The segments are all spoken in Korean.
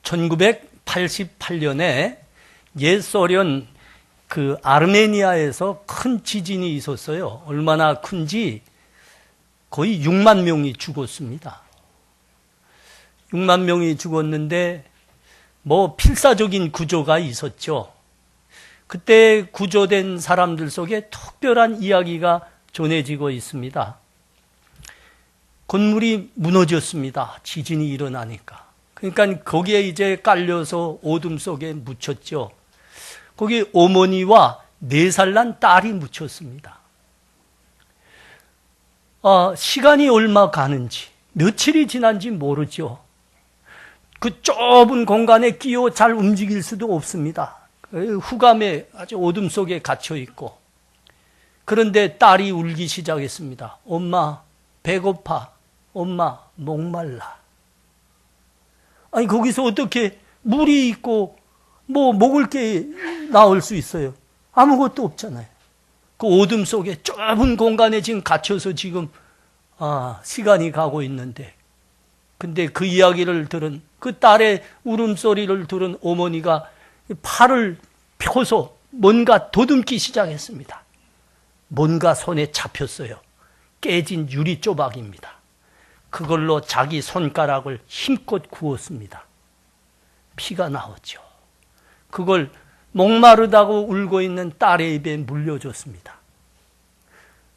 1988년에 옛소련 그 아르메니아에서 큰 지진이 있었어요. 얼마나 큰지 거의 6만 명이 죽었습니다. 6만 명이 죽었는데 뭐 필사적인 구조가 있었죠. 그때 구조된 사람들 속에 특별한 이야기가 전해지고 있습니다. 건물이 무너졌습니다. 지진이 일어나니까. 그러니까 거기에 이제 깔려서 어둠 속에 묻혔죠. 거기 어머니와 4살 난 딸이 묻혔습니다. 시간이 얼마 가는지, 며칠이 지난지 모르죠. 그 좁은 공간에 끼어 잘 움직일 수도 없습니다. 후감에 아주 어둠 속에 갇혀 있고. 그런데 딸이 울기 시작했습니다. 엄마, 배고파. 엄마, 목말라. 아니, 거기서 어떻게 물이 있고, 뭐, 먹을 게 나올 수 있어요? 아무것도 없잖아요. 그 어둠 속에 좁은 공간에 지금 갇혀서 지금, 시간이 가고 있는데. 근데 그 이야기를 들은, 그 딸의 울음소리를 들은 어머니가 팔을 펴서 뭔가 더듬기 시작했습니다. 뭔가 손에 잡혔어요. 깨진 유리 조각입니다. 그걸로 자기 손가락을 힘껏 구웠습니다. 피가 나왔죠. 그걸 목마르다고 울고 있는 딸의 입에 물려줬습니다.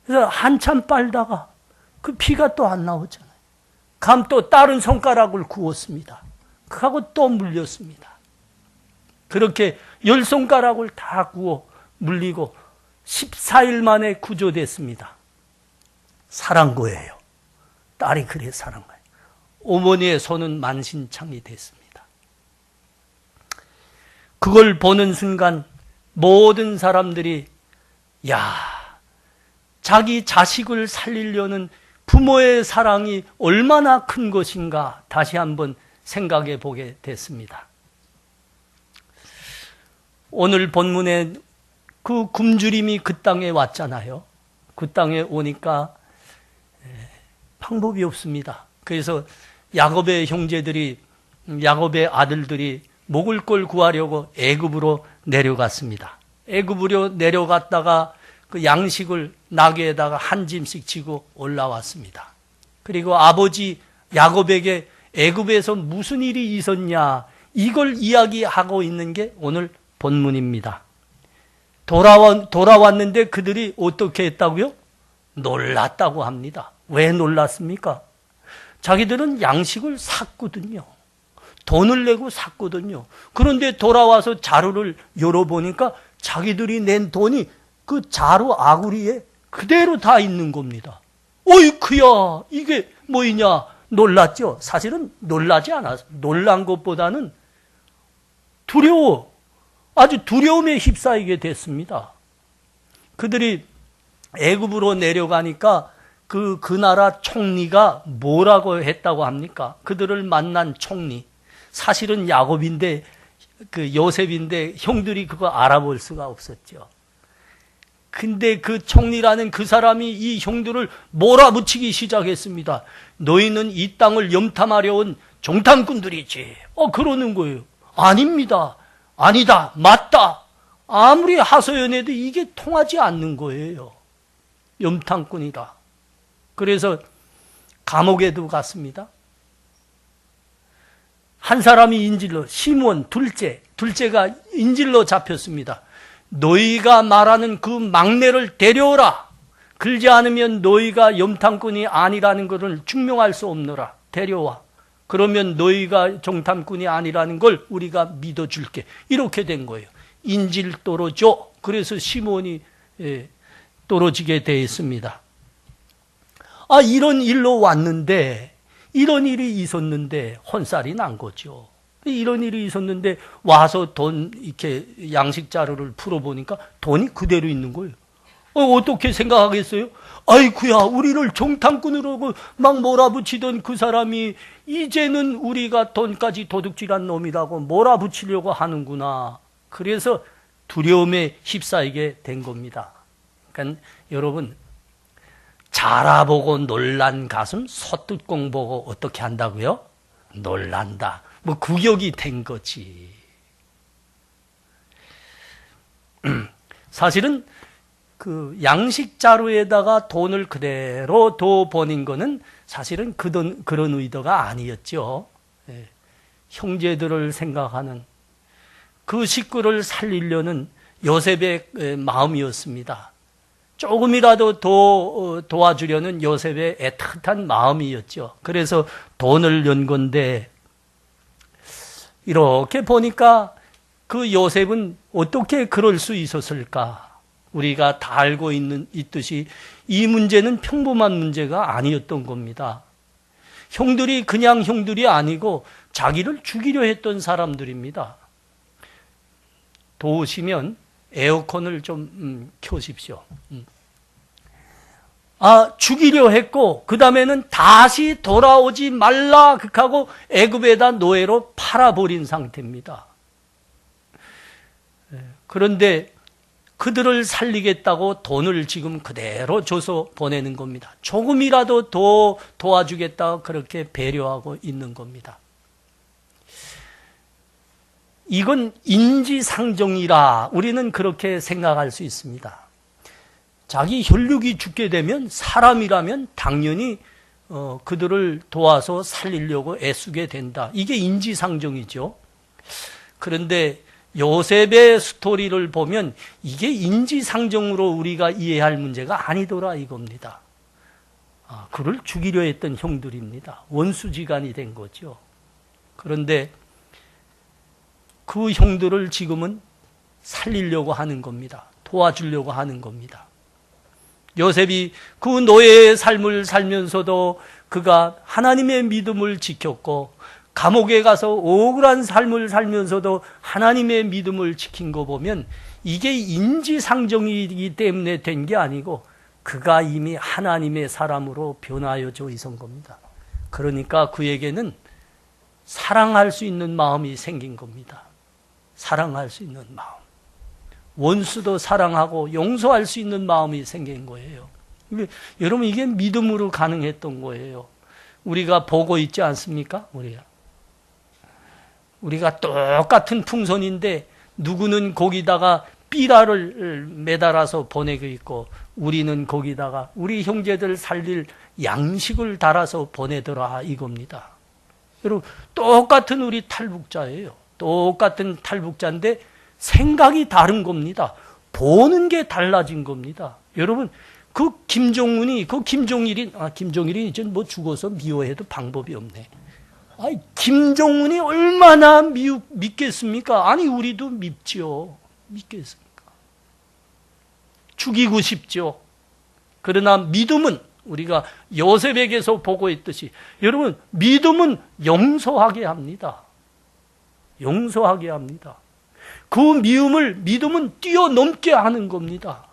그래서 한참 빨다가 그 피가 또 안 나오잖아요. 감 또 다른 손가락을 구웠습니다. 그하고 또 물렸습니다. 그렇게 10손가락을 다 구워 물리고 14일 만에 구조됐습니다. 살한 거예요. 딸이 그래 살한 거예요. 어머니의 손은 만신창이 됐습니다. 그걸 보는 순간 모든 사람들이 자기 자식을 살리려는 부모의 사랑이 얼마나 큰 것인가 다시 한번 생각해 보게 됐습니다. 오늘 본문에 그 굶주림이 그 땅에 왔잖아요. 그 땅에 오니까 방법이 없습니다. 그래서 야곱의 형제들이, 야곱의 아들들이 먹을 걸 구하려고 애굽으로 내려갔습니다. 애굽으로 내려갔다가 그 양식을 나귀에다가 한 짐씩 지고 올라왔습니다. 그리고 아버지 야곱에게 애굽에서 무슨 일이 있었냐, 이걸 이야기하고 있는 게 오늘 본문입니다. 돌아왔는데 그들이 어떻게 했다고요? 놀랐다고 합니다. 왜 놀랐습니까? 자기들은 양식을 샀거든요. 돈을 내고 샀거든요. 그런데 돌아와서 자루를 열어보니까 자기들이 낸 돈이 그 자루 아구리에 그대로 다 있는 겁니다. 어이쿠야, 이게 뭐이냐? 놀랐죠? 사실은 놀라지 않았어요. 놀란 것보다는 아주 두려움에 휩싸이게 됐습니다. 그들이 애굽으로 내려가니까 그 나라 총리가 뭐라고 했다고 합니까? 그들을 만난 총리. 사실은 야곱인데, 그 요셉인데 형들이 그거 알아볼 수가 없었죠. 근데 그 총리라는 그 사람이 이 형들을 몰아붙이기 시작했습니다. 너희는 이 땅을 염탐하려 온 정탐꾼들이지. 그러는 거예요. 아닙니다. 아니다. 맞다. 아무리 하소연해도 이게 통하지 않는 거예요. 염탐꾼이다. 그래서 감옥에도 갔습니다. 한 사람이 인질로, 시몬 둘째가 인질로 잡혔습니다. 너희가 말하는 그 막내를 데려오라. 그러지 않으면 너희가 염탐꾼이 아니라는 것을 증명할 수 없노라. 데려와. 그러면 너희가 정탐꾼이 아니라는 걸 우리가 믿어줄게. 이렇게 된 거예요. 인질 떨어져. 그래서 시몬이 떨어지게 되어 있습니다. 이런 일로 왔는데, 이런 일이 있었는데 혼살이 난 거죠. 이런 일이 있었는데 와서 돈 이렇게 양식 자루를 풀어보니까 돈이 그대로 있는 거예요. 어떻게 생각하겠어요? 아이쿠야, 우리를 정탐꾼으로 막 몰아붙이던 그 사람이 이제는 우리가 돈까지 도둑질한 놈이라고 몰아붙이려고 하는구나. 그래서 두려움에 휩싸이게 된 겁니다. 그러니까 여러분, 자라보고 놀란 가슴 소뚜껑 보고 어떻게 한다고요? 놀란다. 뭐 구격이 된 거지. 사실은 그 양식 자루에다가 돈을 그대로 보낸 거는 사실은 그런 의도가 아니었죠. 예. 형제들을 생각하는 그 식구를 살리려는 요셉의 마음이었습니다. 조금이라도 도와주려는 요셉의 애틋한 마음이었죠. 그래서 돈을 연 건데, 이렇게 보니까 그 요셉은 어떻게 그럴 수 있었을까? 우리가 다 알고 있듯이 이 문제는 평범한 문제가 아니었던 겁니다. 형들이 그냥 형들이 아니고 자기를 죽이려 했던 사람들입니다. 더우시면 에어컨을 좀 켜십시오. 죽이려 했고 그 다음에는 다시 돌아오지 말라 하고 애굽에다 노예로 팔아버린 상태입니다. 그런데 그들을 살리겠다고 돈을 지금 그대로 줘서 보내는 겁니다. 조금이라도 더 도와주겠다고 그렇게 배려하고 있는 겁니다. 이건 인지상정이라 우리는 그렇게 생각할 수 있습니다. 자기 혈육이 죽게 되면 사람이라면 당연히 그들을 도와서 살리려고 애쓰게 된다. 이게 인지상정이죠. 그런데 요셉의 스토리를 보면 이게 인지상정으로 우리가 이해할 문제가 아니더라 이겁니다. 그를 죽이려 했던 형들입니다. 원수지간이 된 거죠. 그런데 그 형들을 지금은 살리려고 하는 겁니다. 도와주려고 하는 겁니다. 요셉이 그 노예의 삶을 살면서도 그가 하나님의 믿음을 지켰고 감옥에 가서 억울한 삶을 살면서도 하나님의 믿음을 지킨 거 보면 이게 인지상정이기 때문에 된 게 아니고 그가 이미 하나님의 사람으로 변화여져 있은 겁니다. 그러니까 그에게는 사랑할 수 있는 마음이 생긴 겁니다. 사랑할 수 있는 마음. 원수도 사랑하고 용서할 수 있는 마음이 생긴 거예요. 여러분 이게 믿음으로 가능했던 거예요. 우리가 보고 있지 않습니까? 우리가 똑같은 풍선인데 누구는 거기다가 삐라를 매달아서 보내고 있고 우리는 거기다가 우리 형제들 살릴 양식을 달아서 보내더라 이겁니다. 여러분 똑같은 우리 탈북자예요. 똑같은 탈북자인데 생각이 다른 겁니다. 보는 게 달라진 겁니다. 여러분 그 김정일이 이제 뭐 죽어서 미워해도 방법이 없네. 김정은이 얼마나 믿겠습니까? 아니 우리도 믿죠. 믿겠습니까? 죽이고 싶죠. 그러나 믿음은 우리가 요셉에게서 보고 있듯이 여러분 믿음은 용서하게 합니다. 용서하게 합니다. 그 믿음은 뛰어넘게 하는 겁니다.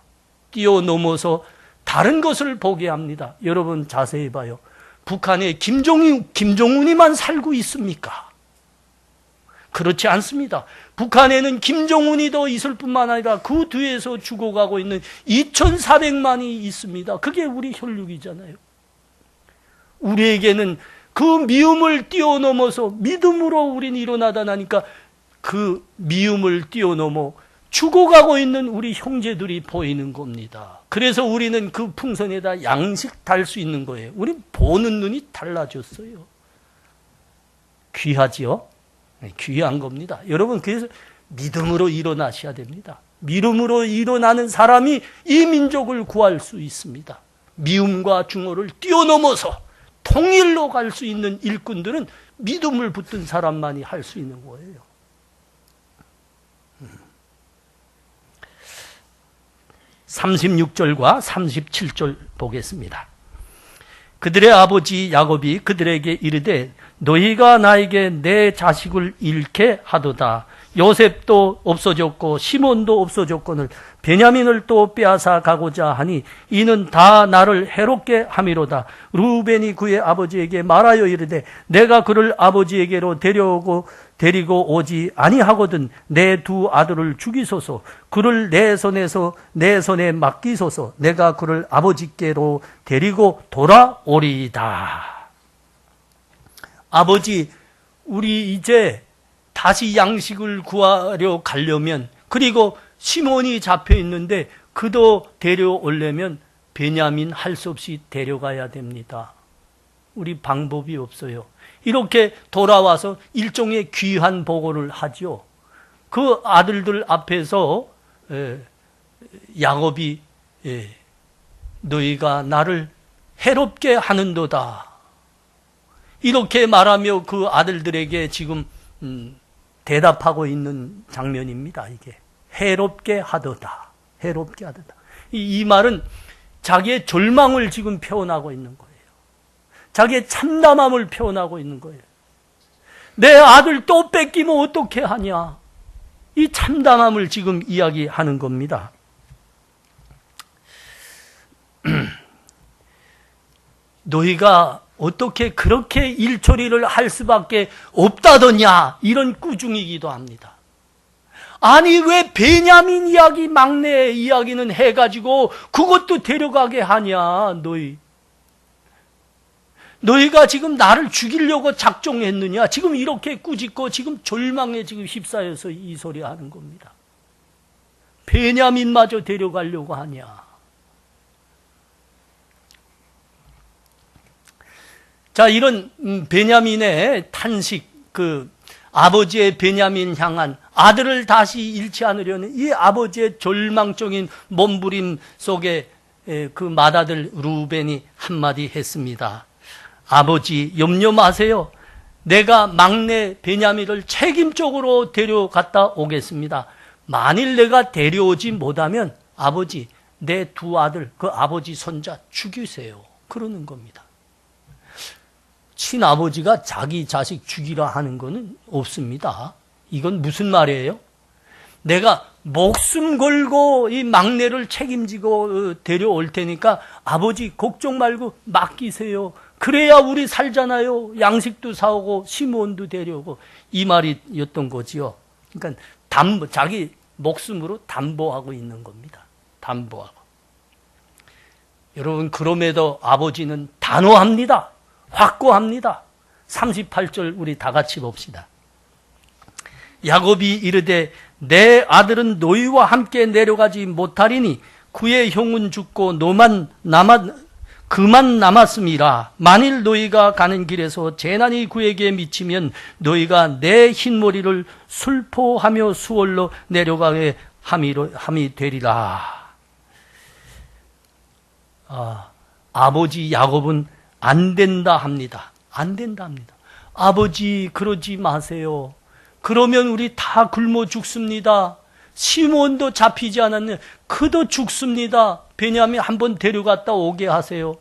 뛰어넘어서 다른 것을 보게 합니다. 여러분 자세히 봐요. 북한에 김정은이만 살고 있습니까? 그렇지 않습니다. 북한에는 김정은이 더 있을 뿐만 아니라 그 뒤에서 죽어가고 있는 2,400만이 있습니다. 그게 우리 혈육이잖아요. 우리에게는 그 미움을 뛰어넘어서 믿음으로 우린 일어나다 나니까 그 미움을 뛰어넘어 죽어가고 있는 우리 형제들이 보이는 겁니다. 그래서 우리는 그 풍선에다 양식 달 수 있는 거예요. 우리 보는 눈이 달라졌어요. 귀하지요? 귀한 겁니다. 여러분 그래서 믿음으로 일어나셔야 됩니다. 믿음으로 일어나는 사람이 이 민족을 구할 수 있습니다. 미움과 중호를 뛰어넘어서 통일로 갈 수 있는 일꾼들은 믿음을 붙든 사람만이 할 수 있는 거예요. 36절과 37절 보겠습니다. 그들의 아버지 야곱이 그들에게 이르되 너희가 나에게 내 자식을 잃게 하도다. 요셉도 없어졌고 시몬도 없어졌거늘 베냐민을 또 빼앗아 가고자 하니 이는 다 나를 해롭게 함이로다. 루벤이 그의 아버지에게 말하여 이르되 내가 그를 아버지에게로 데리고 오지 아니하거든 내 두 아들을 죽이소서. 그를 내 손에 맡기소서. 내가 그를 아버지께로 데리고 돌아오리이다. 아버지 우리 이제 다시 양식을 구하려 가려면, 그리고 시몬이 잡혀 있는데 그도 데려오려면 베냐민 할 수 없이 데려가야 됩니다. 우리 방법이 없어요. 이렇게 돌아와서 일종의 귀한 보고를 하죠. 그 아들들 앞에서 야곱이 너희가 나를 해롭게 하는도다, 이렇게 말하며 그 아들들에게 지금 대답하고 있는 장면입니다. 이게 해롭게 하도다, 해롭게 하도다. 이 말은 자기의 절망을 지금 표현하고 있는 거예요. 자기의 참담함을 표현하고 있는 거예요. 내 아들 또 뺏기면 어떻게 하냐, 이 참담함을 지금 이야기하는 겁니다. 너희가 어떻게 그렇게 일처리를 할 수밖에 없다더냐, 이런 꾸중이기도 합니다. 아니 왜 베냐민 이야기, 막내 이야기는 해가지고 그것도 데려가게 하냐. 너희가 지금 나를 죽이려고 작정했느냐, 지금 이렇게 꾸짖고 지금 절망에 지금 휩싸여서 이 소리 하는 겁니다. 베냐민마저 데려가려고 하냐. 자, 이런 베냐민의 탄식, 아버지의 베냐민 향한 아들을 다시 잃지 않으려는 이 아버지의 절망적인 몸부림 속에 그 맏아들 루벤이 한마디 했습니다. 아버지, 염려 마세요. 내가 막내 베냐민을 책임적으로 데려갔다 오겠습니다. 만일 내가 데려오지 못하면 아버지, 내 두 아들, 그 아버지 손자 죽이세요, 그러는 겁니다. 친아버지가 자기 자식 죽이라 하는 것은 없습니다. 이건 무슨 말이에요? 내가 목숨 걸고 이 막내를 책임지고 데려올 테니까 아버지 걱정 말고 맡기세요. 그래야 우리 살잖아요. 양식도 사오고 시몬도 데려오고, 이 말이었던 거지요. 그러니까 자기 목숨으로 담보하고 있는 겁니다. 담보하고. 여러분, 그럼에도 아버지는 단호합니다. 확고합니다. 38절 우리 다 같이 봅시다. 야곱이 이르되 내 아들은 너희와 함께 내려가지 못하리니 그의 형은 죽고 그만 남았음이라. 만일 너희가 가는 길에서 재난이 그에게 미치면 너희가 내 흰머리를 술포하며 수월로 내려가게 함이 되리라. 아버지 야곱은 안 된다 합니다. 안 된다 합니다. 아버지, 그러지 마세요. 그러면 우리 다 굶어 죽습니다. 시몬도 잡히지 않았네. 그도 죽습니다. 베냐민 한번 데려갔다 오게 하세요.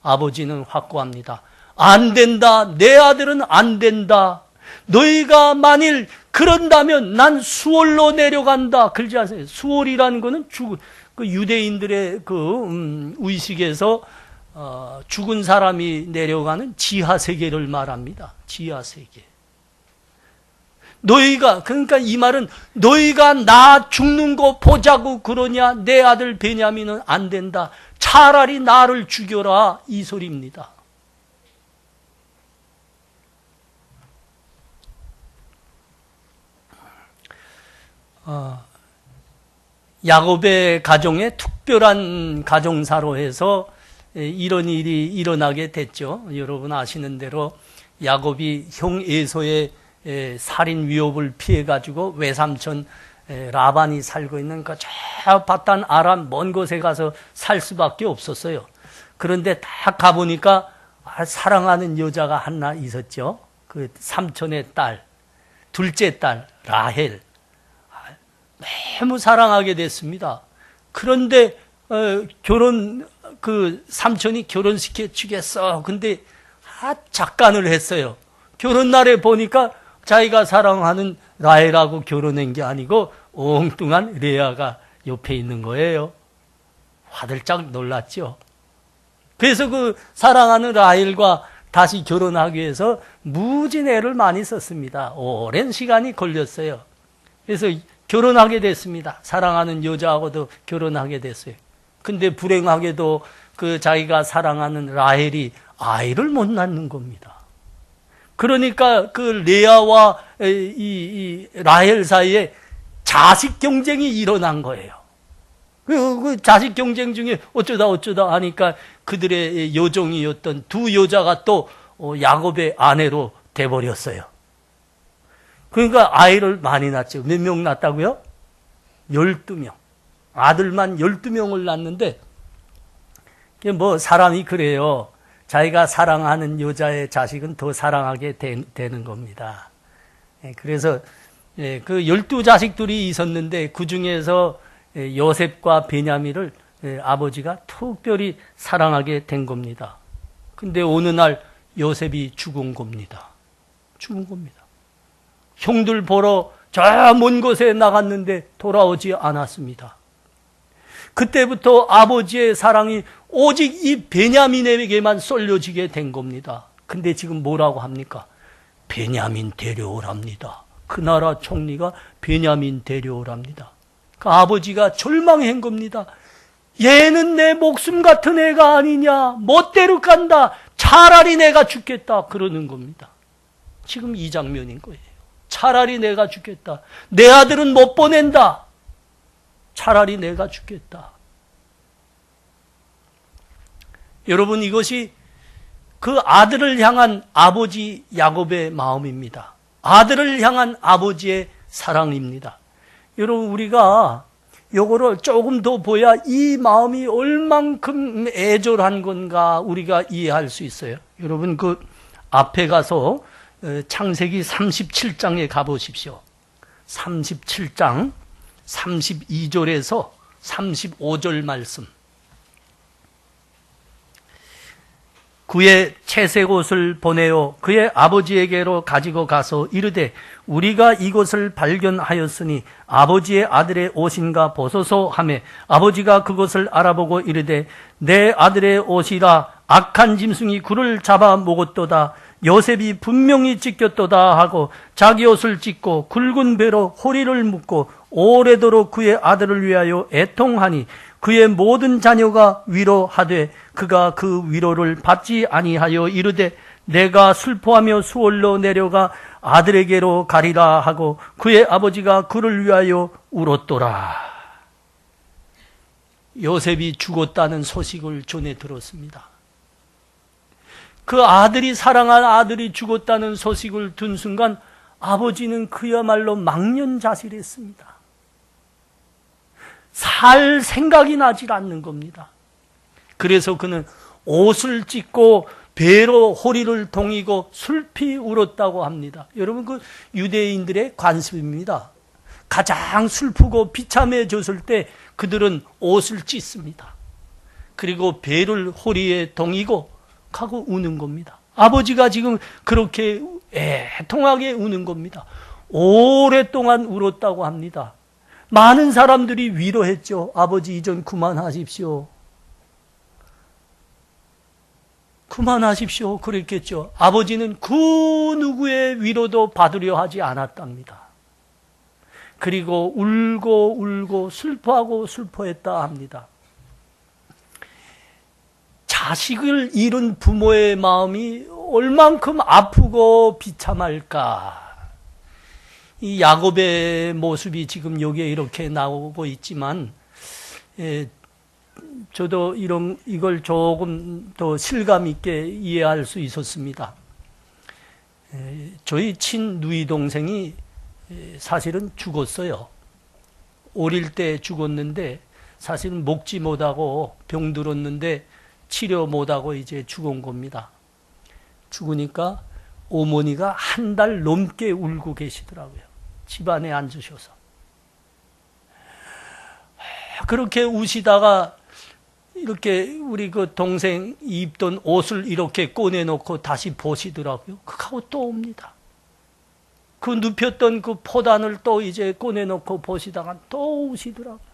아버지는 확고합니다. 안 된다. 내 아들은 안 된다. 너희가 만일 그런다면 난 수월로 내려간다. 그러지 않아요. 수월이라는 것은 그 유대인들의 의식에서 죽은 사람이 내려가는 지하세계를 말합니다. 지하세계. 그러니까 이 말은 너희가 나 죽는 거 보자고 그러냐? 내 아들 베냐민은 안 된다. 차라리 나를 죽여라, 이 소리입니다. 야곱의 가정에 특별한 가정사로 해서 이런 일이 일어나게 됐죠. 여러분 아시는 대로 야곱이 형 에서의 살인 위협을 피해가지고 외삼촌 라반이 살고 있는 그 저 바단 아람 먼 곳에 가서 살 수밖에 없었어요. 그런데 딱 가보니까 사랑하는 여자가 하나 있었죠. 그 삼촌의 딸, 둘째 딸 라헬. 너무 사랑하게 됐습니다. 그런데 삼촌이 결혼시켜 주겠어. 근데 작간을 했어요. 결혼 날에 보니까 자기가 사랑하는 라헬하고 결혼한 게 아니고 엉뚱한 레아가 옆에 있는 거예요. 화들짝 놀랐죠. 그래서 그 사랑하는 라헬과 다시 결혼하기 위해서 무진 애를 많이 썼습니다. 오랜 시간이 걸렸어요. 그래서 결혼하게 됐습니다. 사랑하는 여자하고도 결혼하게 됐어요. 근데 불행하게도 자기가 사랑하는 라헬이 아이를 못 낳는 겁니다. 그러니까 그 레아와 이 라헬 사이에 자식 경쟁이 일어난 거예요. 그 자식 경쟁 중에 어쩌다 하니까 그들의 여종이었던 두 여자가 또 야곱의 아내로 돼버렸어요. 그러니까 아이를 많이 낳죠. 몇 명 낳았다고요? 12명. 아들만 12명을 낳는데, 뭐 사람이 그래요. 자기가 사랑하는 여자의 자식은 더 사랑하게 되는 겁니다. 그래서 그 12자식들이 있었는데 그 중에서 요셉과 베냐민을 아버지가 특별히 사랑하게 된 겁니다. 근데 어느 날 요셉이 죽은 겁니다. 죽은 겁니다. 형들 보러 저 먼 곳에 나갔는데 돌아오지 않았습니다. 그때부터 아버지의 사랑이 오직 이 베냐민에게만 쏠려지게 된 겁니다. 근데 지금 뭐라고 합니까? 베냐민 데려오랍니다. 그 나라 총리가 베냐민 데려오랍니다. 그 아버지가 절망한 겁니다. 얘는 내 목숨 같은 애가 아니냐. 멋대로 간다. 차라리 내가 죽겠다. 그러는 겁니다. 지금 이 장면인 거예요. 차라리 내가 죽겠다. 내 아들은 못 보낸다. 차라리 내가 죽겠다. 여러분, 이것이 그 아들을 향한 아버지 야곱의 마음입니다. 아들을 향한 아버지의 사랑입니다. 여러분, 우리가 요거를 조금 더 보야 이 마음이 얼만큼 애절한 건가 우리가 이해할 수 있어요. 여러분, 그 앞에 가서 창세기 37장에 가보십시오. 37장 32절에서 35절 말씀. 그의 채색 옷을 보내어 그의 아버지에게로 가지고 가서 이르되 우리가 이곳을 발견하였으니 아버지의 아들의 옷인가 보소서 하며 아버지가 그것을 알아보고 이르되 내 아들의 옷이라 악한 짐승이 그를 잡아 먹었도다. 요셉이 분명히 찢겼도다 하고 자기 옷을 찢고 굵은 배로 허리를 묶고 오래도록 그의 아들을 위하여 애통하니 그의 모든 자녀가 위로하되 그가 그 위로를 받지 아니하여 이르되 내가 슬퍼하며 수월로 내려가 아들에게로 가리라 하고 그의 아버지가 그를 위하여 울었더라. 요셉이 죽었다는 소식을 전해 들었습니다. 그 아들이 사랑한 아들이 죽었다는 소식을 든 순간 아버지는 그야말로 망연자실했습니다. 살 생각이 나질 않는 겁니다. 그래서 그는 옷을 찢고 배로 허리를 동이고 슬피 울었다고 합니다. 여러분, 그 유대인들의 관습입니다. 가장 슬프고 비참해졌을 때 그들은 옷을 찢습니다. 그리고 배를 허리에 동이고 하고 우는 겁니다. 아버지가 지금 그렇게 애통하게 우는 겁니다. 오랫동안 울었다고 합니다. 많은 사람들이 위로했죠. 아버지 이전 그만하십시오. 그만하십시오. 그랬겠죠. 아버지는 그 누구의 위로도 받으려 하지 않았답니다. 그리고 울고 슬퍼하고 슬퍼했다 합니다. 자식을 잃은 부모의 마음이 얼만큼 아프고 비참할까. 이 야곱의 모습이 지금 여기에 이렇게 나오고 있지만, 저도 이걸 조금 더 실감 있게 이해할 수 있었습니다. 저희 친누이 동생이 사실은 죽었어요. 어릴 때 죽었는데 사실은 먹지 못하고 병들었는데 치료 못하고 이제 죽은 겁니다. 죽으니까 어머니가 한 달 넘게 울고 계시더라고요. 집안에 앉으셔서. 그렇게 우시다가 이렇게 우리 그 동생 입던 옷을 이렇게 꺼내놓고 다시 보시더라고요. 그하고 또 옵니다. 그 눕혔던 그 포단을 또 이제 꺼내놓고 보시다가 또 우시더라고요.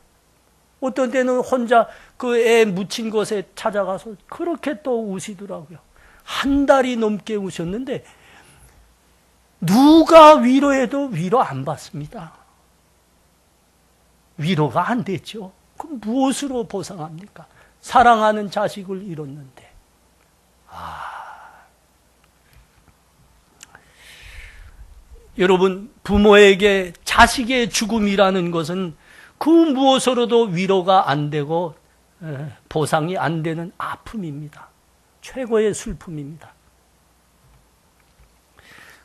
어떤 때는 혼자 그 애 묻힌 곳에 찾아가서 그렇게 또 우시더라고요. 한 달이 넘게 우셨는데 누가 위로해도 위로 안 받습니다. 위로가 안 됐죠. 그럼 무엇으로 보상합니까? 사랑하는 자식을 잃었는데. 여러분, 부모에게 자식의 죽음이라는 것은 그 무엇으로도 위로가 안 되고 보상이 안 되는 아픔입니다. 최고의 슬픔입니다.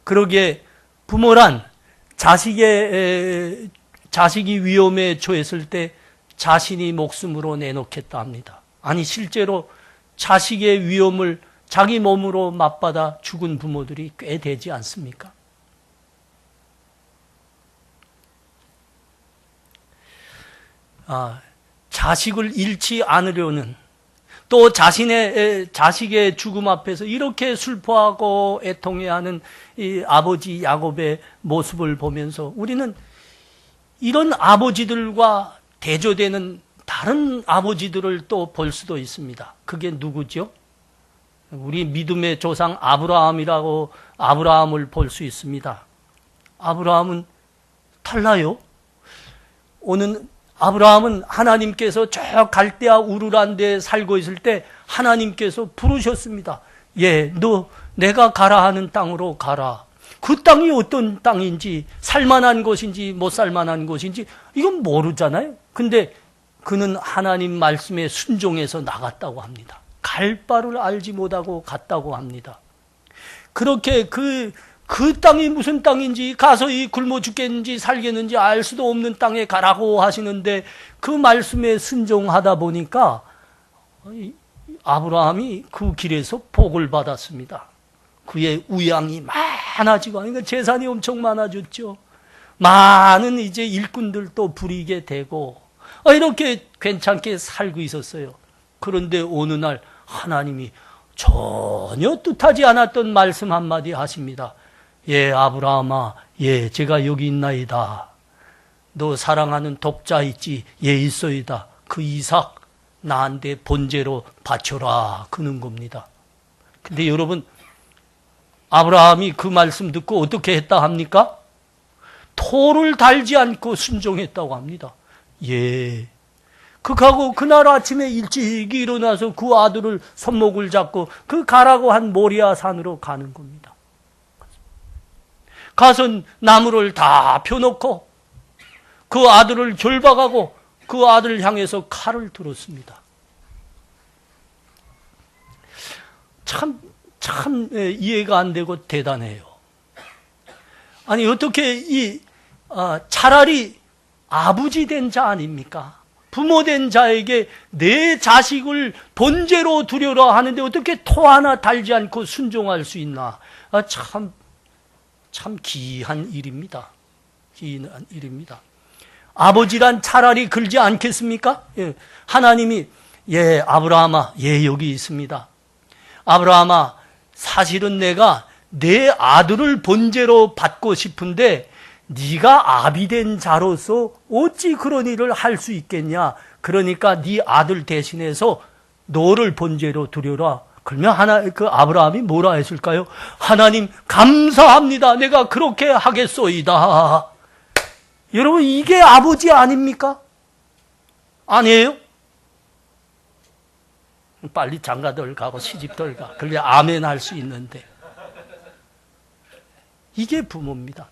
그러기에 부모란 자식이 위험에 처했을 때 자신이 목숨으로 내놓겠다 합니다. 아니, 실제로 자식의 위험을 자기 몸으로 맞받아 죽은 부모들이 꽤 되지 않습니까? 자식을 잃지 않으려는, 또 자식의 죽음 앞에서 이렇게 슬퍼하고 애통해야 하는 이 아버지 야곱의 모습을 보면서 우리는 이런 아버지들과 대조되는 다른 아버지들을 또 볼 수도 있습니다. 그게 누구죠? 우리 믿음의 조상 아브라함을 볼 수 있습니다. 아브라함은 달라요. 아브라함은 하나님께서 저 갈대아 우르란 데에 살고 있을 때 하나님께서 부르셨습니다. 내가 가라 하는 땅으로 가라. 그 땅이 어떤 땅인지, 살만한 곳인지 못 살만한 곳인지 이건 모르잖아요. 근데 그는 하나님 말씀에 순종해서 나갔다고 합니다. 갈 바를 알지 못하고 갔다고 합니다. 그렇게 그 땅이 무슨 땅인지, 가서 굶어 죽겠는지 살겠는지 알 수도 없는 땅에 가라고 하시는데 그 말씀에 순종하다 보니까 아브라함이 그 길에서 복을 받았습니다. 그의 우양이 많아지고, 그러니까 재산이 엄청 많아졌죠. 많은 이제 일꾼들도 부리게 되고, 이렇게 괜찮게 살고 있었어요. 그런데 어느 날 하나님이 전혀 뜻하지 않았던 말씀 한마디 하십니다. 아브라함아, 제가 여기 있나이다. 너 사랑하는 독자 있지? 있어이다. 그 이삭 나한테 번제로 바쳐라. 그는 겁니다. 근데 여러분, 아브라함이 그 말씀 듣고 어떻게 했다 합니까? 토를 달지 않고 순종했다고 합니다. 그하고 그날 아침에 일찍 일어나서 그 아들을 손목을 잡고 그 가라고 한 모리아 산으로 가는 겁니다. 가서 나무를 다 펴놓고 그 아들을 결박하고 그 아들을 향해서 칼을 들었습니다. 참 이해가 안 되고 대단해요. 아니, 어떻게 차라리 아버지 된 자 아닙니까? 부모 된 자에게 내 자식을 번제로 드려라 하는데 어떻게 토 하나 달지 않고 순종할 수 있나? 참 기이한 일입니다. 기이한 일입니다. 아버지란 차라리 그러지 않겠습니까? 하나님이 아브라함아, 여기 있습니다. 아브라함아, 사실은 내가 내 아들을 번제로 받고 싶은데 네가 아비 된 자로서 어찌 그런 일을 할 수 있겠냐? 그러니까 네 아들 대신해서 너를 번제로 드려라. 그러면 그 아브라함이 뭐라 했을까요? 하나님 감사합니다. 내가 그렇게 하겠소이다. 여러분, 이게 아버지 아닙니까? 아니에요? 빨리 장가들 가고 시집들 가. 그래야 아멘 할 수 있는데. 이게 부모입니다.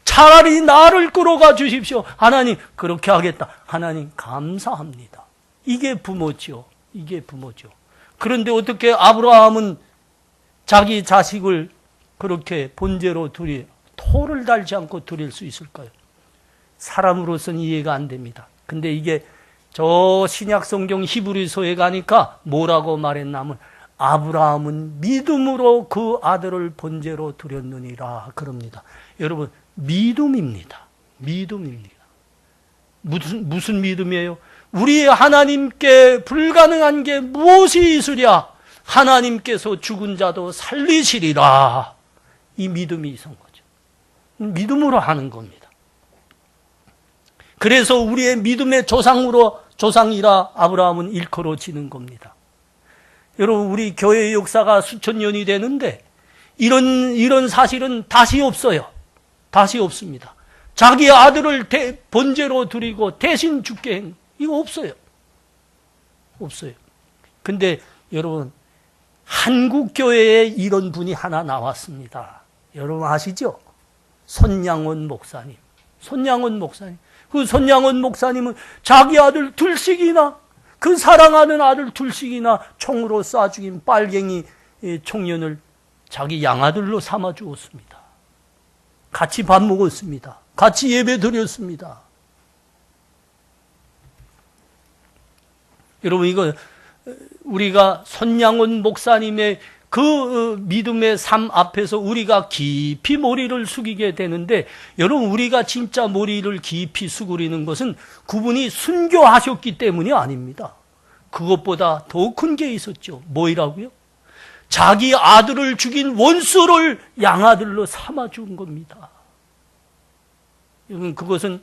차라리 나를 끌어가 주십시오. 하나님 그렇게 하겠다. 하나님 감사합니다. 이게 부모죠. 이게 부모죠. 그런데 어떻게 아브라함은 자기 자식을 그렇게 번제로 토를 달지 않고 드릴 수 있을까요? 사람으로서는 이해가 안 됩니다. 근데 이게 저 신약 성경 히브리서에 가니까 뭐라고 말했냐면 아브라함은 믿음으로 그 아들을 번제로 드렸느니라 그럽니다. 여러분, 믿음입니다. 믿음입니다. 무슨 믿음이에요? 우리 하나님께 불가능한 게 무엇이 있으랴? 하나님께서 죽은 자도 살리시리라. 이 믿음이 있은 거죠. 믿음으로 하는 겁니다. 그래서 우리의 믿음의 조상이라 아브라함은 일컬어지는 겁니다. 여러분, 우리 교회의 역사가 수천 년이 되는데 이런 사실은 다시 없어요. 다시 없습니다. 자기 아들을 번제로 드리고 대신 죽게 이거 없어요. 없어요. 근데 여러분, 한국 교회에 이런 분이 하나 나왔습니다. 여러분 아시죠? 손양원 목사님. 손양원 목사님. 그 손양원 목사님은 자기 아들 둘씩이나, 그 사랑하는 아들 둘씩이나 총으로 쏴 죽인 빨갱이 청년을 자기 양아들로 삼아 주었습니다. 같이 밥 먹었습니다. 같이 예배 드렸습니다. 여러분, 이거 우리가 손양원 목사님의 그 믿음의 삶 앞에서 우리가 깊이 머리를 숙이게 되는데, 여러분, 우리가 진짜 머리를 깊이 숙이는 것은 그분이 순교하셨기 때문이 아닙니다. 그것보다 더 큰 게 있었죠. 뭐이라고요? 자기 아들을 죽인 원수를 양아들로 삼아준 겁니다. 여러분, 그것은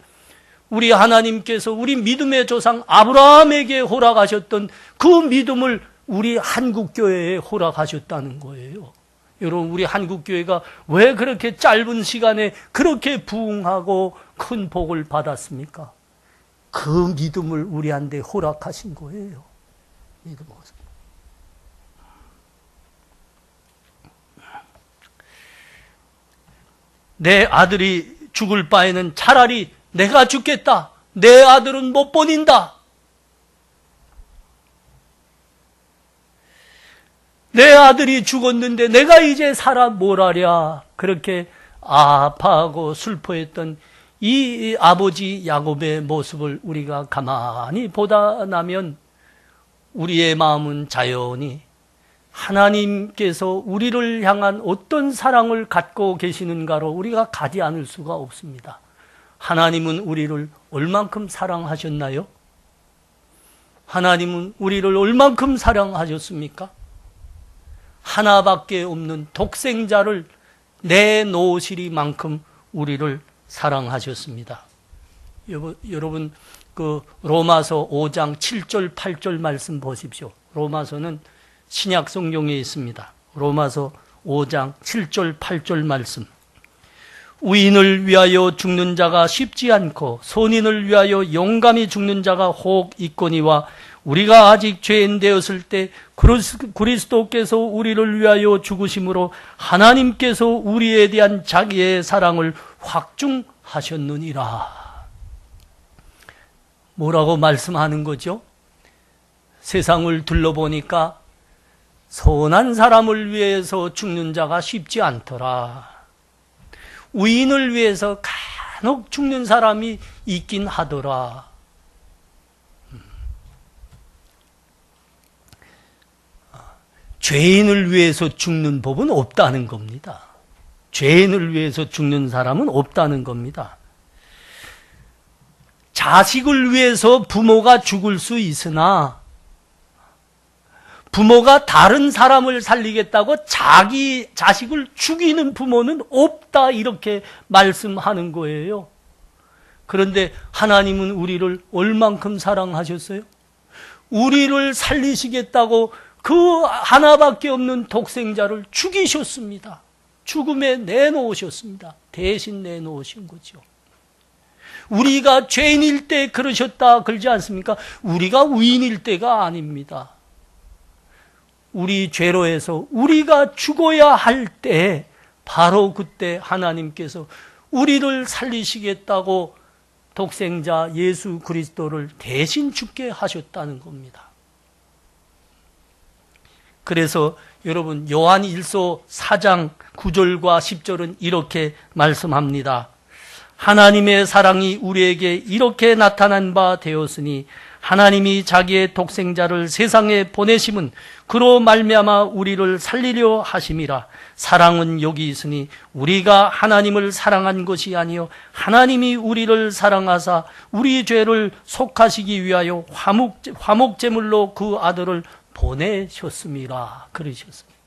우리 하나님께서 우리 믿음의 조상 아브라함에게 허락하셨던 그 믿음을 우리 한국교회에 허락하셨다는 거예요. 여러분, 우리 한국교회가 왜 그렇게 짧은 시간에 그렇게 부흥하고 큰 복을 받았습니까? 그 믿음을 우리한테 허락하신 거예요. 믿음을. 내 아들이 죽을 바에는 차라리 내가 죽겠다. 내 아들은 못 버린다. 내 아들이 죽었는데 내가 이제 살아 뭘 하랴. 그렇게 아파하고 슬퍼했던 이 아버지 야곱의 모습을 우리가 가만히 보다 나면 우리의 마음은 자연히 하나님께서 우리를 향한 어떤 사랑을 갖고 계시는가로 우리가 가지 않을 수가 없습니다. 하나님은 우리를 얼만큼 사랑하셨나요? 하나님은 우리를 얼만큼 사랑하셨습니까? 하나밖에 없는 독생자를 내놓으시리만큼 우리를 사랑하셨습니다. 여러분, 그 로마서 5장 7절 8절 말씀 보십시오. 로마서는 신약 성경에 있습니다. 로마서 5장 7절 8절 말씀. 의인을 위하여 죽는 자가 쉽지 않고 선인을 위하여 용감히 죽는 자가 혹 있거니와 우리가 아직 죄인 되었을 때 그리스도께서 우리를 위하여 죽으심으로 하나님께서 우리에 대한 자기의 사랑을 확증하셨느니라. 뭐라고 말씀하는 거죠? 세상을 둘러보니까 선한 사람을 위해서 죽는 자가 쉽지 않더라. 의인을 위해서 간혹 죽는 사람이 있긴 하더라. 죄인을 위해서 죽는 법은 없다는 겁니다. 죄인을 위해서 죽는 사람은 없다는 겁니다. 자식을 위해서 부모가 죽을 수 있으나 부모가 다른 사람을 살리겠다고 자기 자식을 죽이는 부모는 없다, 이렇게 말씀하는 거예요. 그런데 하나님은 우리를 얼만큼 사랑하셨어요? 우리를 살리시겠다고 그 하나밖에 없는 독생자를 죽이셨습니다. 죽음에 내놓으셨습니다. 대신 내놓으신 거죠. 우리가 죄인일 때 그러셨다 그러지 않습니까? 우리가 의인일 때가 아닙니다. 우리 죄로 해서 우리가 죽어야 할 때, 바로 그때 하나님께서 우리를 살리시겠다고 독생자 예수 그리스도를 대신 죽게 하셨다는 겁니다. 그래서 여러분, 요한 1서 4장 9절과 10절은 이렇게 말씀합니다. 하나님의 사랑이 우리에게 이렇게 나타난 바 되었으니 하나님이 자기의 독생자를 세상에 보내심은 그로 말미암아 우리를 살리려 하심이라. 사랑은 여기 있으니 우리가 하나님을 사랑한 것이 아니요 하나님이 우리를 사랑하사 우리 죄를 속하시기 위하여 화목제물로 그 아들을 보내셨습니다. 그러셨습니다.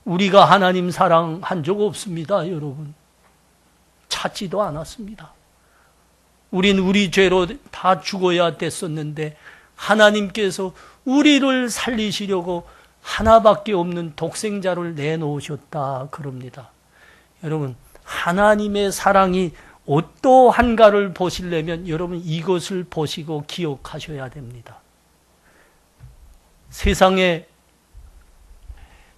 우리가 하나님 사랑한 적 없습니다, 여러분. 찾지도 않았습니다. 우린 우리 죄로 다 죽어야 됐었는데 하나님께서 우리를 살리시려고 하나밖에 없는 독생자를 내놓으셨다 그럽니다. 여러분, 하나님의 사랑이 어떠한가를 보시려면 여러분 이것을 보시고 기억하셔야 됩니다. 세상에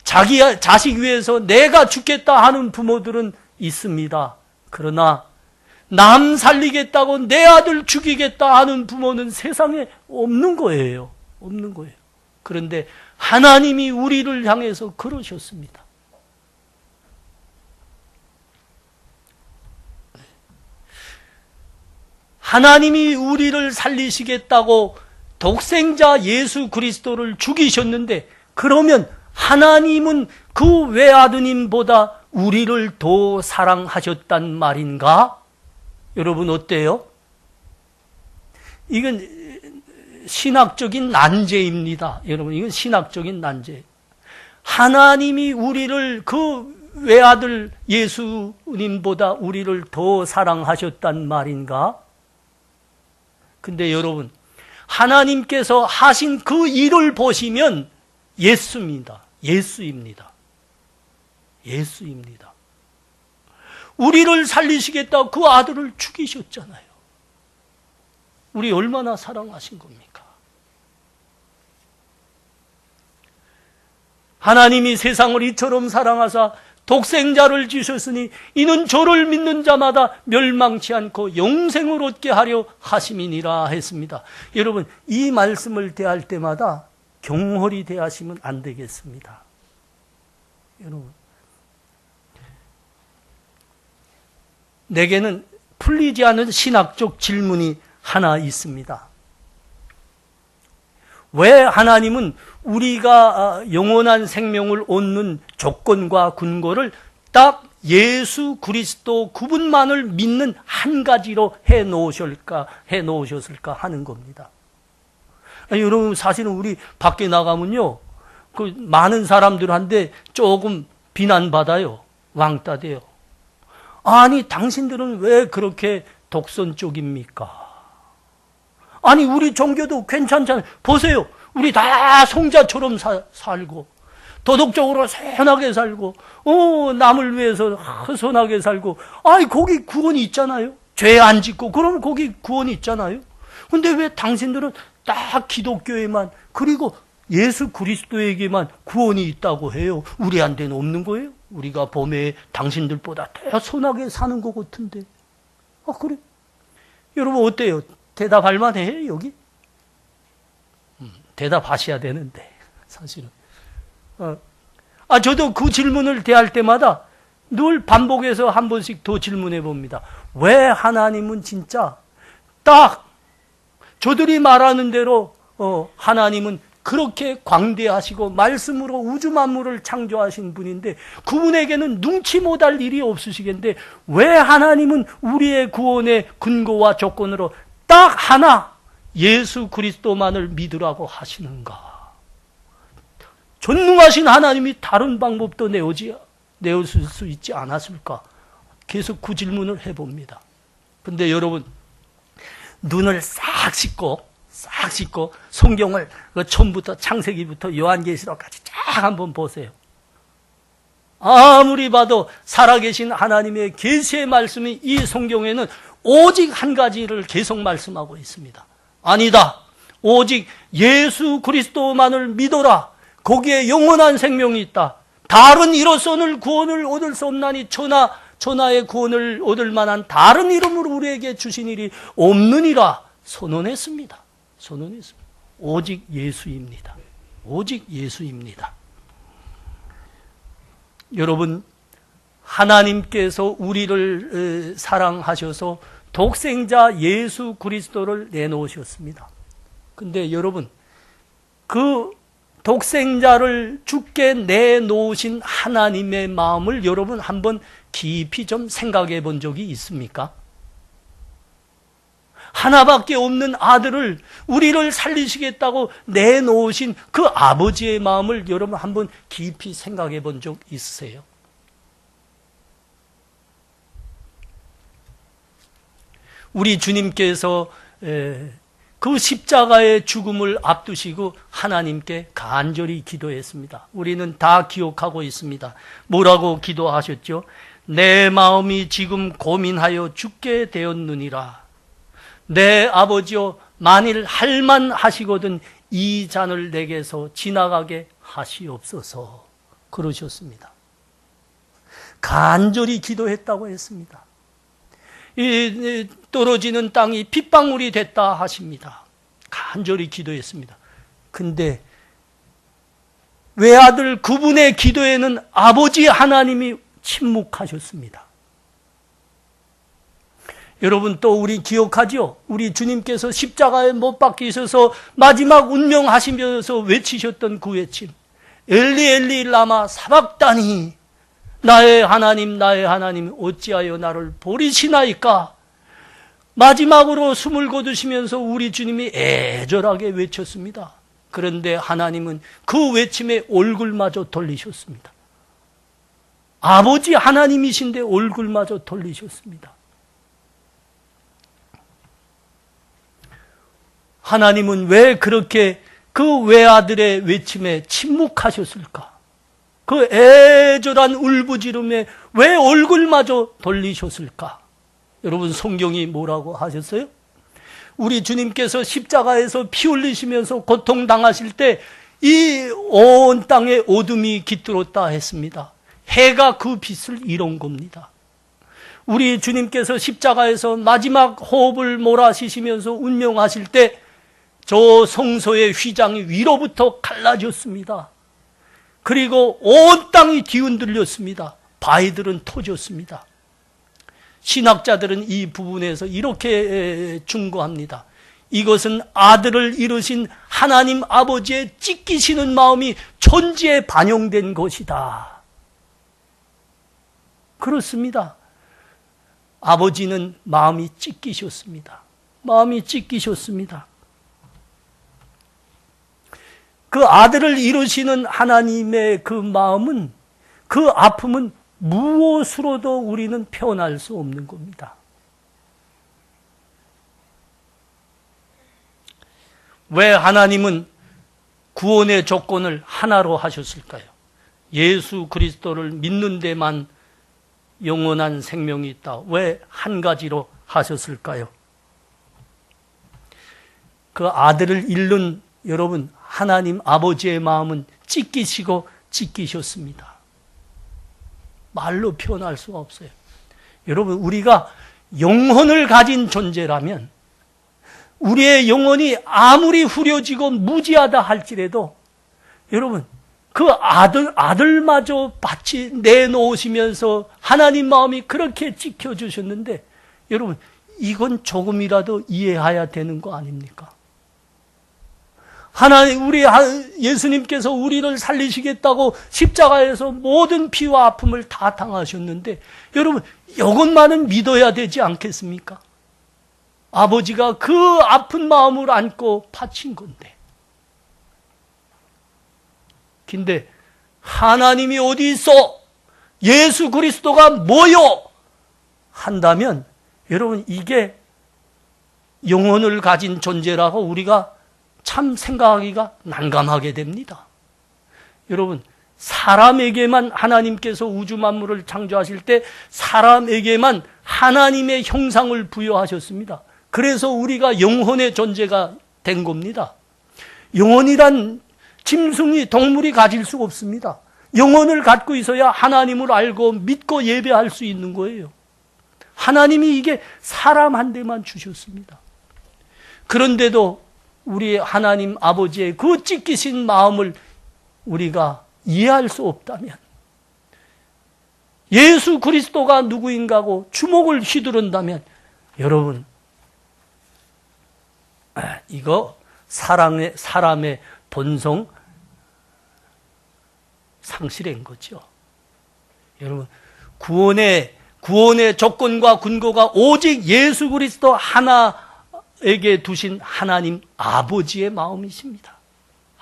자기 자식 위해서 내가 죽겠다 하는 부모들은 있습니다. 그러나 남 살리겠다고 내 아들 죽이겠다 하는 부모는 세상에 없는 거예요. 없는 거예요. 그런데 하나님이 우리를 향해서 그러셨습니다. 하나님이 우리를 살리시겠다고 독생자 예수 그리스도를 죽이셨는데, 그러면 하나님은 그 외아드님보다 우리를 더 사랑하셨단 말인가? 여러분 어때요? 이건 신학적인 난제입니다. 여러분, 이건 신학적인 난제. 하나님이 우리를 그 외아들 예수님보다 우리를 더 사랑하셨단 말인가? 근데 여러분, 하나님께서 하신 그 일을 보시면 예수입니다. 예수입니다. 예수입니다. 우리를 살리시겠다고 그 아들을 죽이셨잖아요. 우리 얼마나 사랑하신 겁니까? 하나님이 세상을 이처럼 사랑하사 독생자를 주셨으니 이는 저를 믿는 자마다 멸망치 않고 영생을 얻게 하려 하심이니라 했습니다. 여러분, 이 말씀을 대할 때마다 경홀히 대하시면 안 되겠습니다. 여러분, 내게는 풀리지 않은 신학적 질문이 하나 있습니다. 왜 하나님은 우리가 영원한 생명을 얻는 조건과 근거를 딱 예수 그리스도 그분만을 믿는 한 가지로 해놓으셨을까 하는 겁니다. 아니, 여러분, 사실은 우리 밖에 나가면요, 그 많은 사람들한테 조금 비난받아요. 왕따 돼요. 아니, 당신들은 왜 그렇게 독선 쪽입니까? 아니, 우리 종교도 괜찮잖아요. 보세요. 우리 다 성자처럼 살고, 도덕적으로 선하게 살고, 남을 위해서 선하게 살고, 아니, 거기 구원이 있잖아요. 죄 안 짓고, 그러면 거기 구원이 있잖아요. 근데 왜 당신들은 딱 기독교에만, 그리고 예수 그리스도에게만 구원이 있다고 해요? 우리한테는 없는 거예요? 우리가 봄에 당신들보다 더 선하게 사는 것 같은데. 아, 그래? 여러분, 어때요? 대답할 만해요, 여기? 대답하셔야 되는데, 사실은. 저도 그 질문을 대할 때마다 늘 반복해서 한 번씩 더 질문해 봅니다. 왜 하나님은 진짜 딱 저들이 말하는 대로 하나님은 그렇게 광대하시고 말씀으로 우주 만물을 창조하신 분인데 그분에게는 눈치 못할 일이 없으시겠는데 왜 하나님은 우리의 구원의 근거와 조건으로 딱 하나 예수 그리스도만을 믿으라고 하시는가? 전능하신 하나님이 다른 방법도 내어줄 수 있지 않았을까? 계속 그 질문을 해봅니다. 근데 여러분, 눈을 싹 씻고 성경을 처음부터 창세기부터 요한계시록까지 쫙 한번 보세요. 아무리 봐도 살아계신 하나님의 계시의 말씀이 이 성경에는 오직 한 가지를 계속 말씀하고 있습니다. 아니다. 오직 예수 그리스도만을 믿어라. 거기에 영원한 생명이 있다. 다른 이로서는 구원을 얻을 수 없나니 천하의 구원을 얻을 만한 다른 이름으로 우리에게 주신 일이 없느니라 선언했습니다. 오직 예수입니다. 오직 예수입니다. 여러분, 하나님께서 우리를 사랑하셔서 독생자 예수 그리스도를 내놓으셨습니다. 근데 여러분, 그 독생자를 죽게 내놓으신 하나님의 마음을 여러분 한번 깊이 좀 생각해 본 적이 있습니까? 하나밖에 없는 아들을 우리를 살리시겠다고 내놓으신 그 아버지의 마음을 여러분 한번 깊이 생각해 본 적 있으세요? 우리 주님께서 그 십자가의 죽음을 앞두시고 하나님께 간절히 기도했습니다. 우리는 다 기억하고 있습니다. 뭐라고 기도하셨죠? 내 마음이 지금 고민하여 죽게 되었느니라. 내 아버지여, 만일 할만하시거든 이 잔을 내게서 지나가게 하시옵소서. 그러셨습니다. 간절히 기도했다고 했습니다. 이 떨어지는 땅이 핏방울이 됐다 하십니다. 간절히 기도했습니다. 근데 외아들 그분의 기도에는 아버지 하나님이 침묵하셨습니다. 여러분, 또 우리 기억하죠? 우리 주님께서 십자가에 못 박히셔서 마지막 운명하시면서 외치셨던 그 외침, 엘리 엘리 라마 사박다니, 나의 하나님 어찌하여 나를 버리시나이까. 마지막으로 숨을 거두시면서 우리 주님이 애절하게 외쳤습니다. 그런데 하나님은 그 외침에 얼굴마저 돌리셨습니다. 아버지 하나님이신데 얼굴마저 돌리셨습니다. 하나님은 왜 그렇게 그 외아들의 외침에 침묵하셨을까? 그 애절한 울부짖음에 왜 얼굴마저 돌리셨을까? 여러분, 성경이 뭐라고 하셨어요? 우리 주님께서 십자가에서 피 흘리시면서 고통당하실 때 이 온 땅에 어둠이 깃들었다 했습니다. 해가 그 빛을 잃은 겁니다. 우리 주님께서 십자가에서 마지막 호흡을 몰아쉬시면서 운명하실 때 저 성소의 휘장이 위로부터 갈라졌습니다. 그리고 온 땅이 뒤흔들렸습니다. 바위들은 터졌습니다. 신학자들은 이 부분에서 이렇게 충고합니다. 이것은 아들을 잃으신 하나님 아버지의 찢기시는 마음이 천지에 반영된 것이다. 그렇습니다. 아버지는 마음이 찢기셨습니다. 마음이 찢기셨습니다. 그 아들을 잃으시는 하나님의 그 마음은, 그 아픔은 무엇으로도 우리는 표현할 수 없는 겁니다. 왜 하나님은 구원의 조건을 하나로 하셨을까요? 예수 그리스도를 믿는 데만 영원한 생명이 있다. 왜 한 가지로 하셨을까요? 그 아들을 잃는 여러분, 하나님 아버지의 마음은 찢기시고 찢기셨습니다. 말로 표현할 수가 없어요. 여러분, 우리가 영혼을 가진 존재라면 우리의 영혼이 아무리 후려지고 무지하다 할지라도 여러분, 그 아들마저 바치 내놓으시면서 하나님 마음이 그렇게 지켜주셨는데 여러분, 이건 조금이라도 이해해야 되는 거 아닙니까? 하나님, 우리 예수님께서 우리를 살리시겠다고 십자가에서 모든 피와 아픔을 다 당하셨는데 여러분, 이것만은 믿어야 되지 않겠습니까? 아버지가 그 아픈 마음을 안고 바친 건데. 근데 하나님이 어디 있어? 예수 그리스도가 뭐요? 한다면 여러분, 이게 영혼을 가진 존재라고 우리가 참 생각하기가 난감하게 됩니다. 여러분, 사람에게만 하나님께서 우주 만물을 창조하실 때 사람에게만 하나님의 형상을 부여하셨습니다. 그래서 우리가 영혼의 존재가 된 겁니다. 영혼이란 짐승이, 동물이 가질 수가 없습니다. 영혼을 갖고 있어야 하나님을 알고 믿고 예배할 수 있는 거예요. 하나님이 이게 사람한테만 주셨습니다. 그런데도 우리 하나님 아버지의 그 찢기신 마음을 우리가 이해할 수 없다면, 예수 그리스도가 누구인가고 주목을 휘두른다면 여러분, 이거 사람의 본성 상실한 거죠. 여러분, 구원의 조건과 근거가 오직 예수 그리스도 하나에게 두신 하나님 아버지의 마음이십니다.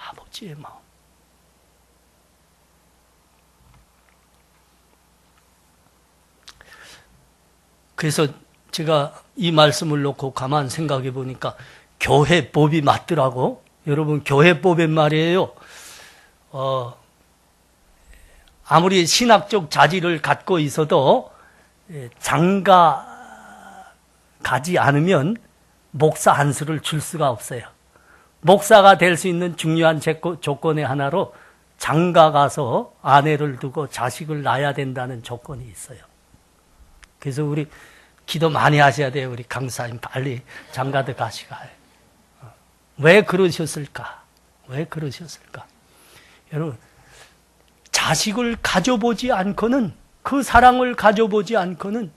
아버지의 마음. 그래서 제가 이 말씀을 놓고 가만 생각해 보니까 교회법이 맞더라고. 여러분, 교회법의 말이에요. 아무리 신학적 자질을 갖고 있어도 장가 가지 않으면 목사 안수를 줄 수가 없어요. 목사가 될 수 있는 중요한 조건의 하나로 장가 가서 아내를 두고 자식을 낳아야 된다는 조건이 있어요. 그래서 우리 기도 많이 하셔야 돼요. 우리 강사님 빨리 장가도 가시고. 왜 그러셨을까? 왜 그러셨을까? 여러분, 자식을 가져보지 않고는, 그 사랑을 가져보지 않고는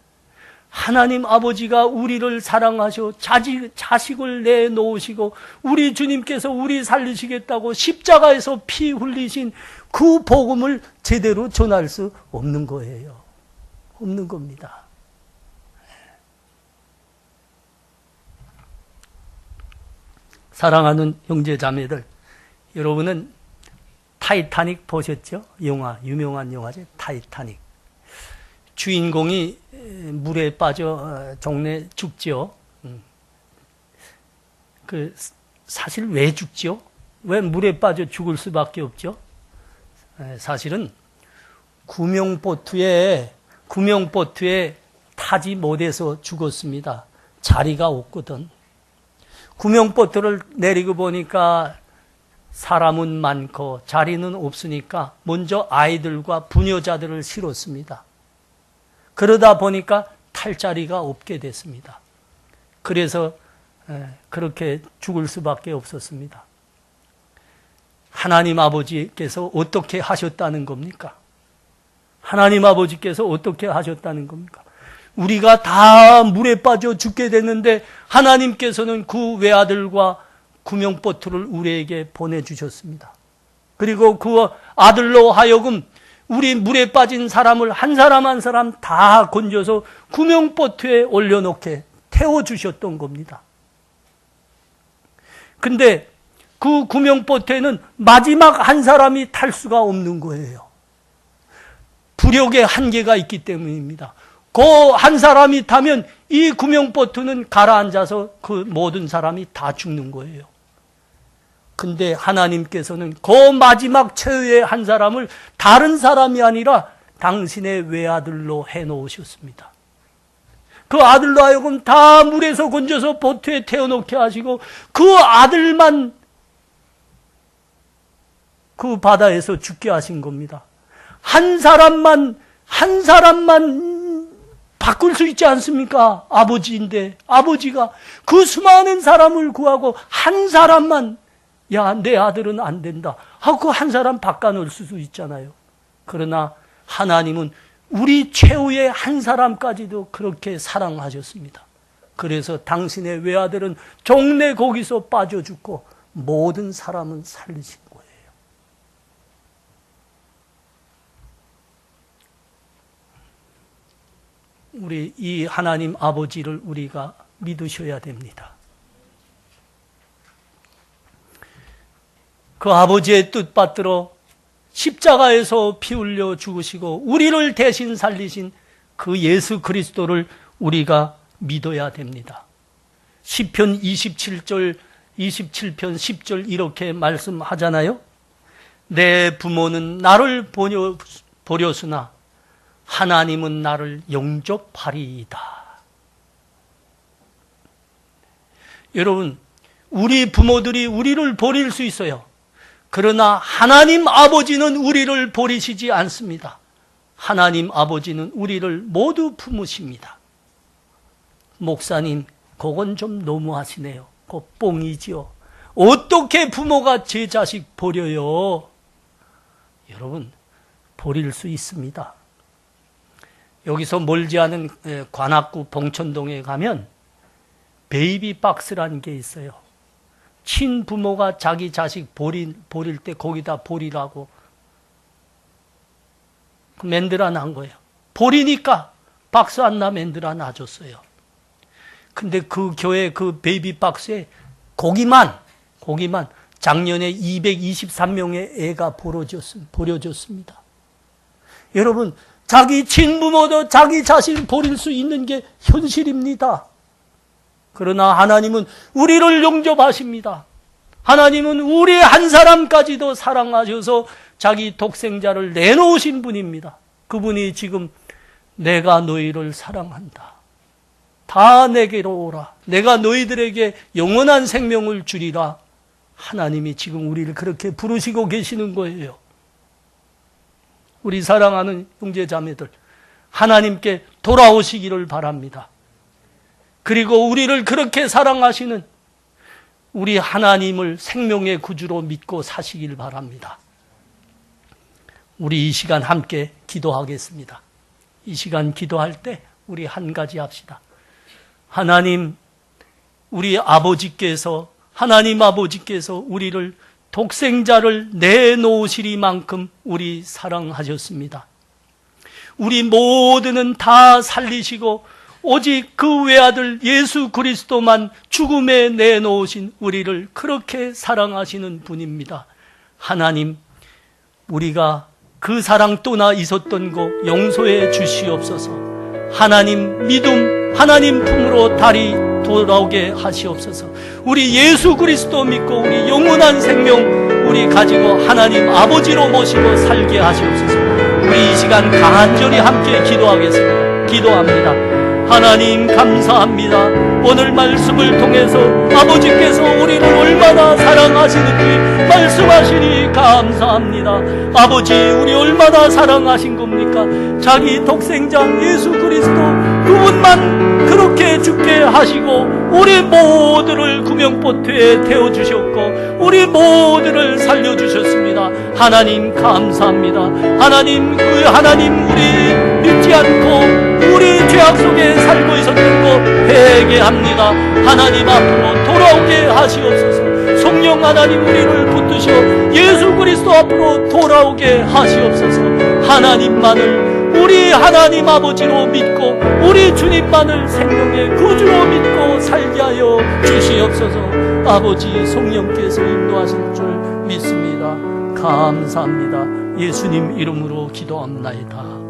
하나님 아버지가 우리를 사랑하셔 자식을 내놓으시고 우리 주님께서 우리 살리시겠다고 십자가에서 피 흘리신 그 복음을 제대로 전할 수 없는 거예요. 없는 겁니다. 사랑하는 형제자매들, 여러분은 타이타닉 보셨죠? 영화, 유명한 영화죠. 타이타닉. 주인공이 물에 빠져 종래 죽죠. 사실 왜 죽죠? 왜 물에 빠져 죽을 수밖에 없죠? 사실은 구명보트에 타지 못해서 죽었습니다. 자리가 없거든. 구명보트를 내리고 보니까 사람은 많고 자리는 없으니까 먼저 아이들과 부녀자들을 실었습니다. 그러다 보니까 탈 자리가 없게 됐습니다. 그래서 그렇게 죽을 수밖에 없었습니다. 하나님 아버지께서 어떻게 하셨다는 겁니까? 하나님 아버지께서 어떻게 하셨다는 겁니까? 우리가 다 물에 빠져 죽게 됐는데 하나님께서는 그 외아들과 구명보트를 우리에게 보내주셨습니다. 그리고 그 아들로 하여금 우리 물에 빠진 사람을 한 사람 한 사람 다 건져서 구명보트에 올려놓게 태워주셨던 겁니다. 근데 그 구명보트에는 마지막 한 사람이 탈 수가 없는 거예요. 부력의 한계가 있기 때문입니다. 그 한 사람이 타면 이 구명보트는 가라앉아서 그 모든 사람이 다 죽는 거예요. 근데 하나님께서는 그 마지막 최후의 한 사람을 다른 사람이 아니라 당신의 외아들로 해놓으셨습니다. 그 아들로 하여금 다 물에서 건져서 보트에 태워놓게 하시고 그 아들만 그 바다에서 죽게 하신 겁니다. 한 사람만 바꿀 수 있지 않습니까? 아버지인데 아버지가 그 수많은 사람을 구하고 한 사람만 야, 내 아들은 안 된다 하고 한 사람 바꿔놓을 수도 있잖아요. 그러나 하나님은 우리 최후의 한 사람까지도 그렇게 사랑하셨습니다. 그래서 당신의 외아들은 종래 거기서 빠져 죽고 모든 사람은 살리신 거예요. 우리 이 하나님 아버지를 우리가 믿으셔야 됩니다. 그 아버지의 뜻받들어 십자가에서 피 흘려 죽으시고 우리를 대신 살리신 그 예수 그리스도를 우리가 믿어야 됩니다. 시편 27편 10절 이렇게 말씀하잖아요. 내 부모는 나를 버렸으나 하나님은 나를 영접하리이다. 여러분, 우리 부모들이 우리를 버릴 수 있어요. 그러나 하나님 아버지는 우리를 버리시지 않습니다. 하나님 아버지는 우리를 모두 품으십니다. 목사님, 그건 좀 너무하시네요. 그거 뽕이지요. 어떻게 부모가 제 자식 버려요? 여러분, 버릴 수 있습니다. 여기서 멀지 않은 관악구 봉천동에 가면 베이비 박스라는 게 있어요. 친부모가 자기 자식 버릴 때 거기다 버리라고 만들어 놓은 거예요. 버리니까 박스 하나 만들어 놔줬어요. 근데 그 교회 그 베이비 박스에 고기만 작년에 223명의 애가 버려졌습니다. 여러분, 자기 친부모도 자기 자신을 버릴 수 있는 게 현실입니다. 그러나 하나님은 우리를 용접하십니다. 하나님은 우리 한 사람까지도 사랑하셔서 자기 독생자를 내놓으신 분입니다. 그분이 지금 내가 너희를 사랑한다. 다 내게로 오라. 내가 너희들에게 영원한 생명을 주리라. 하나님이 지금 우리를 그렇게 부르시고 계시는 거예요. 우리 사랑하는 형제자매들, 하나님께 돌아오시기를 바랍니다. 그리고 우리를 그렇게 사랑하시는 우리 하나님을 생명의 구주로 믿고 사시길 바랍니다. 우리 이 시간 함께 기도하겠습니다. 이 시간 기도할 때 우리 한 가지 합시다. 하나님, 우리 아버지께서, 하나님 아버지께서 우리를 독생자를 내놓으시리만큼 우리 사랑하셨습니다. 우리 모두는 다 살리시고 오직 그 외아들 예수 그리스도만 죽음에 내놓으신 우리를 그렇게 사랑하시는 분입니다. 하나님, 우리가 그 사랑 떠나 있었던 거 용서해 주시옵소서. 하나님 믿음, 하나님 품으로 다시 돌아오게 하시옵소서. 우리 예수 그리스도 믿고 우리 영원한 생명 우리 가지고 하나님 아버지로 모시고 살게 하시옵소서. 우리 이 시간 간절히 함께 기도하겠습니다. 기도합니다. 하나님 감사합니다. 오늘 말씀을 통해서 아버지께서 우리를 얼마나 사랑하시는지 말씀하시니 감사합니다. 아버지, 우리 얼마나 사랑하신 겁니까? 자기 독생자 예수 그리스도 그분만 그렇게 죽게 하시고 우리 모두를 구명보트에 태워주셨고 우리 모두를 살려주셨습니다. 하나님 감사합니다. 하나님, 그 하나님 우리 믿지 않고 우리 죄악 속에 살고 있었던 거 회개합니다. 하나님 앞으로 돌아오게 하시옵소서. 성령 하나님 우리를 붙드셔 예수 그리스도 앞으로 돌아오게 하시옵소서. 하나님만을 우리 하나님 아버지로 믿고 우리 주님만을 생명의 구주로 믿고 살게 하여 주시옵소서. 아버지, 성령께서 인도하실 줄 믿습니다. 감사합니다. 예수님 이름으로 기도합나이다.